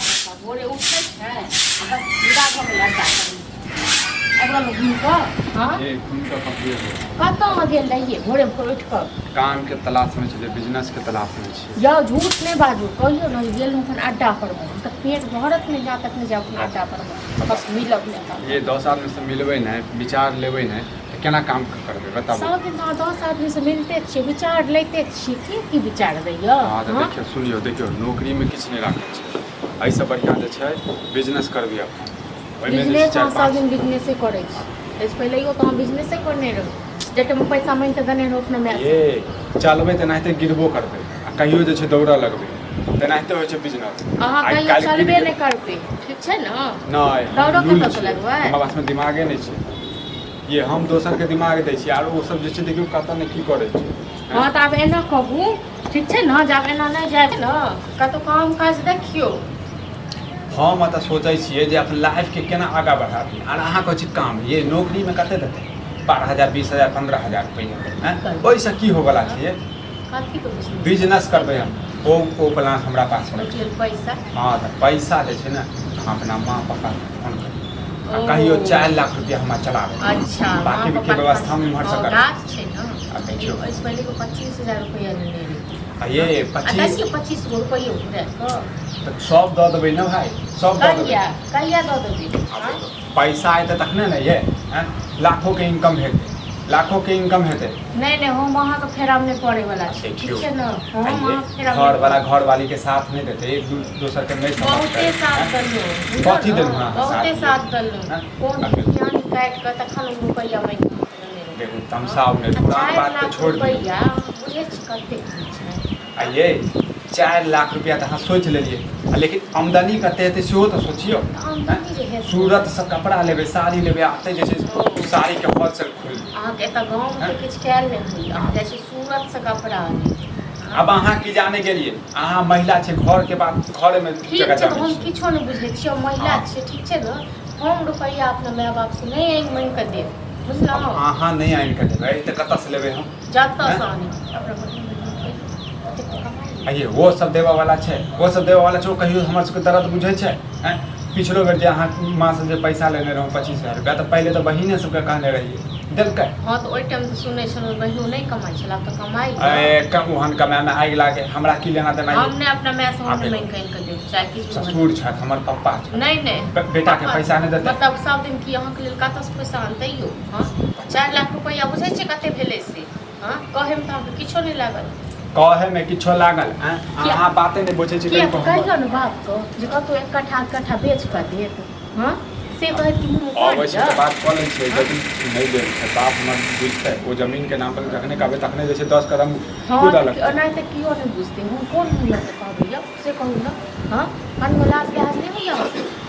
पड़ता भोरे उठे है बस सीधा भ गेल अड्डा एकरा में घूम क हां ये घूम के कपिए कतऽ गेल रहिए भोरे भोर उठ क काम के तलाश में छे बिजनेस के तलाश में छे जाओ झूठ नहीं बाजू कहियो न गेल हन अड्डा पर तो पेट भरत नहीं जा तक नहीं जाओ अड्डा पर बस मिलब नहीं ये 10 आदमी से मिलबे न विचार लेबे न तो केना काम करबे बताबू सब दिन 10 आदमी से मिलते छे विचार लेते छे की विचार दैया हां तो देखियो सुनियो देखियो नौकरी में किछ नहीं राखे छे ऐसे बढ़िया जे छे बिजनेस करबी अपन बिजनेस सब दिन बिजनेस करे छी इस पहले यो तो हम बिजनेस करने रहो जटे में पैसा मांग के देने रहो अपना में ये चलबे त नाहिते गिरबो करबे आ कहियो जे छे दौड़ा लगबे त नाहिते होय छे बिजनेस अहाँ कहियो चलबे नहीं करबे ठीक छे ना नहीं दौड़ो कत से लगबे हमरा पास में दिमागे नहीं छे ये हम दोसर के दिमाग दै छी आरो सब जे छे देखियो कत ने की करे छे हां त अब एना कहू ठीक छे ना जब एना नहीं जाए ना कतो काम काज देखियो हम त सोचै छियै जे अपन लाइफ के केना आगा बढ़ाबी आर अहाँ कहै छी काम ये नौकरी में कते देते 12000 20000 15000 रुपया हैं ओइसे की होवला छै कथि को बिजनेस करबै हम ओ प्लान हमरा पास है मतलब पैसा हां त पैसा जे छै ना हम अपना मां पापा के फोन कर कहियो 4 लाख रुपया हमरा चलाबे अच्छा बाकी के व्यवस्था में भर सकर गाछ छै ना अब देखियो इस पहले को 25000 रुपया लेने रही ये 25 रुपया उड़े तो सब दऽ देबै ना भाई सब दऽ देबै कहिया दऽ देबै पैसा आते तखने ना ये लाखों के इनकम हेतै लाखों के इनकम हेतै नहीं हम वहां के फेरा में पड़े वाला छै ठीक छै ना हम वहां फेरा घर वाला घर वाली के साथ नहीं देते एक दूसरे के नहीं बहुते साथ दलो कथि देलु हां बहुते साथ दलो कोन जान काट के तखन रुपया में देखो तमसाव ने पुरान बात के छोड़ रुपया बुझे कते छै आइए 4 लाख रुपया तो हाँ सोच लेलिए लेकिन आमदनी कते हेतै सेहो तो सोचियो सूरत से कपड़ा लेबे साड़ी लेबे आते जैसे साड़ी के होलसेल खोल अहाँ के त गांव में किछ कैल नहीं अहाँ जैसे सूरत से कपड़ा अब अहाँ की जाने गेलिए अहाँ महिला छे घर के बाद घर में जगह जाने हम किछो नहीं बुझे छियै महिला छे ठीक छे ना हम रुपया अपना माय बाप से नहीं मांग के दे बुझलौ अहाँ नहीं आइन के देबै त कत से लेबे हम जत्ता से आनी आइए वो सब देवा वाला छे वो सब देवा वाला छे कहियो हमर सबके दर्द बुझै छे हैं पिछलो बेर जे अहाँ मां से जे पैसा लेने रहौ 25000 रुपया तो पहले तो बहिने सबके कहने रहिए देलकै हां तो ओइ टाइम तो सुनै छल बहिनो नहीं कमाई छला तो कमाई ए कम ओहन कमाय में आगि लागे हमरा की लेना देना हमने अपना माय से हम नहीं कहीं कर दे चाहे किछु ससुर छथि हमर पप्पा नहीं बेटा के पैसा नहीं देते मतलब सब दिन की अहाँ के लेल कत से पैसा आनतैयो हां 4 लाख रुपया बुझै छै कते भेलै से हां कहे में त किछो नहीं लागल कहे में किछो लागल अहाँ बाते नहीं बुझै छी कहियो न बाप को जे कतो एक कट्ठा बेच कर देत हां से कहे कि मुंह अवश्य बात कऽ लै छै यदि नहीं दे बाप हमर बुझतै ओ जमीन के नाम पर रखने का तखने जैसे 10 कदम खुद अलग नहीं तो कियो नहीं बुझते हम कौन मुंह से कहबै से कहू ना हां मनमोलाज लिहाज नहीं होइया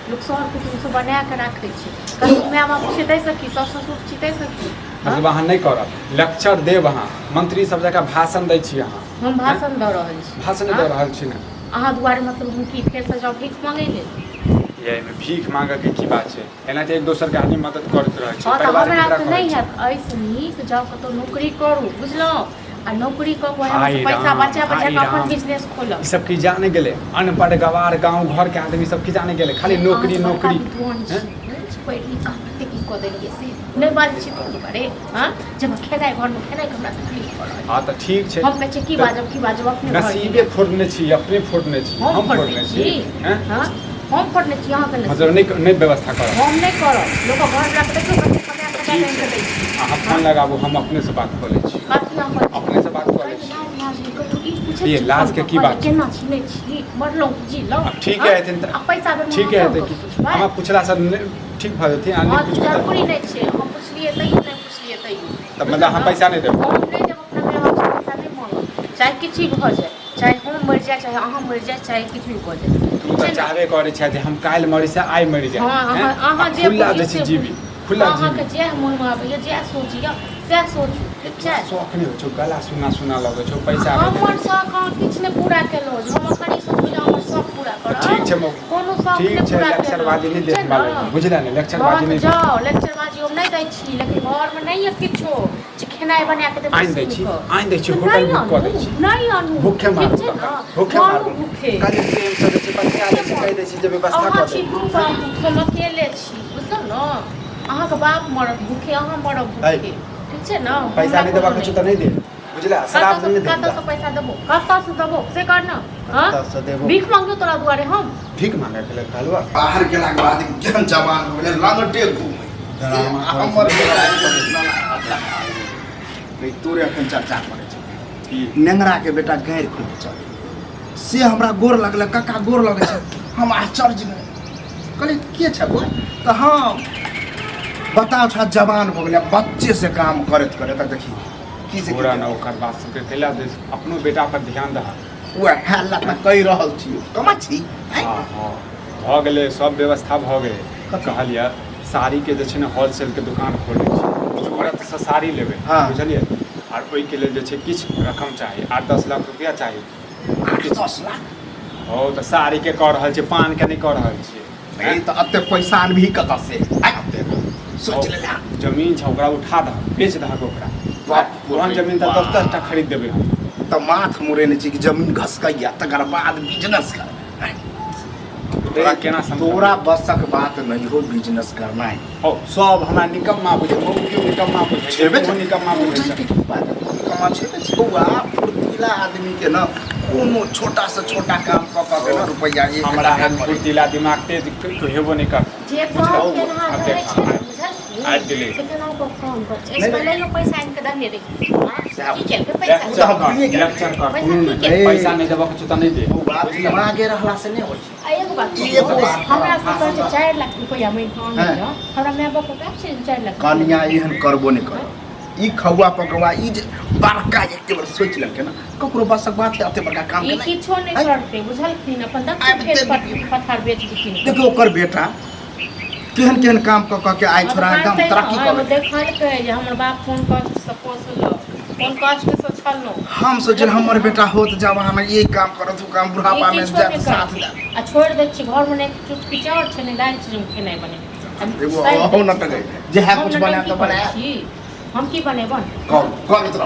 लोग सर कुछ से बना के राखै छै कहीं माय बाप छै दै सकी सास ससुर छै दै सकी मतलब अहाँ नहीं करब लेक्चर देब अहाँ मंत्री सब जगह भाषण दै छी अहाँ हम भाषण दऽ रहल छी भाषण दऽ रहल छी ना अहाँ दुआरे मतलब हम की फेर से जाओ भीख मांगे ले ये में भीख मांगे के की बात छै एना ते एक दोसर के आदमी मदद करैत रहै छै परिवार हमरा तो नहीं है ऐसे नीक जाओ कतो नौकरी करू बुझलो आ नौकरी क के पैसा बचा के अपन बिजनेस खोलब ई सब की जाने गेले अनपढ़ गवार गांव घर के आदमी सब की जाने गेले खाली नौकरी नौकरी पढ़ी कते की को देलिए से नहीं बात छी तो बारे हां जब खेनाई घर में खेनाई हमरा तकलीफ पड़ल हां तो ठीक छै हम कहै की बाजब अपने नसीबे फोड़ने छी अपने फोड़ने छी हम फोड़ने छी हां हम फोड़ने छी यहां के मतलब नहीं व्यवस्था करब हम नहीं करब लोग घर रख देखियो कते कते कते दै छी अहाँ फोन लगाबू हम अपने से बात कर लै छी अपने से बात कर लै छी ये लाज के की बात केना छिनै छी मरलो जी लो ठीक है पैसा ठीक है हम पूछला सब ठीक भ जेतै आने कुछ जरूरी नहीं छै हम पुछलिए तै नहीं पुछलिए तै तब मतलब हम पैसा नहीं देब हम नहीं देब अपना व्यवहार पैसा नहीं मांगब चाहे किछ भी भ जाए चाहे हम मर जाए चाहे अहाँ मर जाए चाहे किछ भी भ जाए तू त चाहबे करे छै जे हम काल मरि से आइ मरि जाए हां अहाँ जे खुला जैसे जीवी खुला जीवी अहाँ के जे मन में आबे जे सोचिया से सोचू ठीक छै शौक नहीं हो छो गला सुना लगे छो पैसा हमर शौक किछ ने पूरा केलो हम कनी सोचू हमर शौक पूरा कर ठीक छै कोनो शौक ठीक छै लेक्चरबाजी नहीं देख वाला बुझला नहीं लेक्चरबाजी नहीं जाओ लेक्चरबाजी हम नहीं दै छी लेकिन घर में नहीं है किछो जे खेनाई बना के देबै आइन दै छी होटल बुक कर दै छी नहीं आनु भूखे मारू भूखे मारू काली प्रेम से जे बतिया दे छै दै छी जे व्यवस्था अहाँ कर छी दे दू बाबू हम अकेले छी बुझलौ न अहाँके बाप मरत भूखे अहाँ मरब भूखे ठीक छै न पैसा नहीं देबा कुछ त नहीं दे बुझला शराब नहीं दे कतऽ से पैसा देबो कतऽ से देबो से कर न हां कतऽ से देबो भीख मांगो तोरा दुआरे हम भीख मांगे के लेल कहलवा बाहर गेला के बाद केहन जवान हो गेलै लंगटे घूमै हमर बेटा तोरे अखन चर्चा करे छै नेंगरा के बेटा गायर खुद चल से हमरा गोर लगले कक्का गोर लगे छै हम आश्चर्य में कहले के छै बोल त हम बताओ छ जवान हो गेलै बच्चे से काम करत करत देखी की से पूरा न ओकर बात सुन के कैला दे अपनो बेटा पर ध्यान दह ओए हाल त कहि रहल छी कमा छी हां हां भ गेलै सब व्यवस्था भ गेलै कहलिए साड़ी के जे छै ने होलसेल के दुकान खोलै छी औरत से साड़ी लेबै बुझलिए और ओइ के लेल जे छै किछ रकम चाही 8-10 लाख रुपया चाही 10 लाख हो त साड़ी के कह रहल छै पान के नहीं कह रहल छी नहीं तो अत्ते पैसा भी कत से सोच ले जमीन छै ओकरा उठा दह बेच दह ओकरा पुरान जमीन त 10 टा खरीद देबै हम त माथ मुरे ने छी कि जमीन घसकैया तकर बाद बिजनेस कर तोरा केना समझ तोरा बसक बात नहीं हो बिजनेस करना है हो सब हमरा निकम्मा बुझे मौके निकम्मा बुझे छेबे निकम्मा बुझे कमा छेबे छौआ फुर्तीला आदमी के न कोनो छोटा से छोटा काम क के न रुपया हमरा हम फुर्तीला दिमाग तेज हेबो नहीं कर जे काम के ना रहे छै आज दिले से केना को काम कर छै इसमें ले लो पैसा इनके दे रे हां ठीक है पैसा इलेक्शन कर पैसा नहीं देबो कुछ त नहीं दे बात दिमागे रहला से नहीं होय आ एगो बात हमरा से कहै छै 4 लाख रुपया महीना न हमरा माय बाप के छै 4 लाख कन्या एहन करबो नहीं कर ई खौआ पकवा ई जे बड़का एक बार सोच लेके ना ककरो बसक बात अते बड़का काम ई किछो नहीं करते बुझलखिन अपन दक्षिण खेत पत्थर बेच दिखिन देखो ओकर बेटा केहन केहन काम क के आइ छोरा एकदम तरक्की कर देखल के जे हमर बाप फोन कष्ट से पोसलो फोन कष्ट से छलनो हम सोचल हमर बेटा होत जवान ये काम करत उ काम बुढ़ापा में जा साथ दे आ छोड़ दे छी घर में एक चुटकी चाउर छै ने दाल छै के नहीं बने एगो हो न त जे है कुछ बना तो बनाया हम की बनेबन कौन मित्र